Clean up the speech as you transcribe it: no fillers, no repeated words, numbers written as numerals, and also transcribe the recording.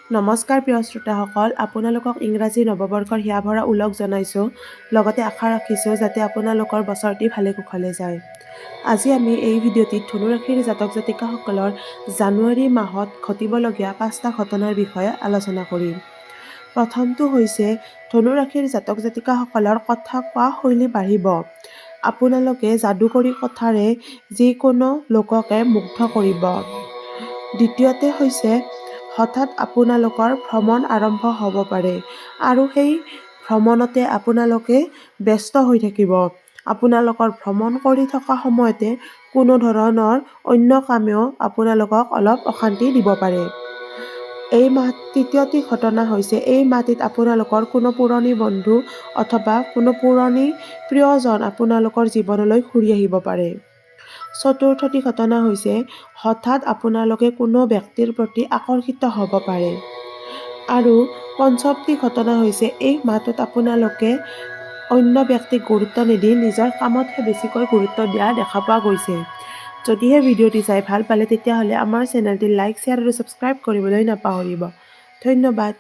নমস্কাৰ প্ৰিয় শ্ৰোতাসকল, আপোনালোকক ইংৰাজী নৱবৰ্ষৰ হিয়াভৰা ওলগ জনাইছোঁ। লগতে আশা ৰাখিছোঁ যাতে আপোনালোকৰ বছৰটি ভালে কুশলে যায়। আজি আমি এই ভিডিঅ'টিত ধনু ৰাশিৰ জাতক জাতিকাসকলৰ জানুৱাৰী মাহত ঘটিবলগীয়া 5টা ঘটনাৰ বিষয়ে আলোচনা কৰিম। প্ৰথমটো হৈছে ধনু ৰাশিৰ জাতক জাতিকাসকলৰ কথা কোৱা শৈলী বাঢ়িব। আপোনালোকে যাদুকৰী কথাৰে যিকোনো লোককে মুগ্ধ কৰিব। দ্বিতীয়তে হৈছে হঠাৎ আপোনালোকৰ ভ্ৰমণ আৰম্ভ হ'ব পাৰে আৰু সেই ভ্ৰমণতে আপোনালোকে ব্যস্ত হৈ থাকিব। আপোনালোকৰ ভ্ৰমণ কৰি থকা সময়তে কোনো ধৰণৰ অন্য কামেও আপোনালোকক অলপ অশান্তি দিব পাৰে। তৃতীয়টি ঘটনা হৈছে এই মাহটিত আপোনালোকৰ কোনো পুৰণি বন্ধু অথবা কোনো পুৰণি প্ৰিয়জন আপোনালোকৰ জীৱনলৈ ঘূৰি আহিব পাৰে। চতুৰ্থটি ঘটনা হৈছে হঠাৎ আপোনালোকে কোনো ব্যক্তিৰ প্ৰতি আকৰ্ষিত হ'ব পাৰে। আৰু পঞ্চমটি ঘটনা হৈছে এই মাহটোত আপোনালোকে অন্য ব্যক্তিক গুৰুত্ব নিদি নিজৰ কামতহে বেছিকৈ গুৰুত্ব দিয়া দেখা পোৱা গৈছে। যদিহে ভিডিঅ'টি চাই ভাল পালে তেতিয়াহ'লে আমাৰ চেনেলটি লাইক, শ্বেয়াৰ আৰু ছাবস্ক্ৰাইব কৰিবলৈ নাপাহৰিব। ধন্যবাদ।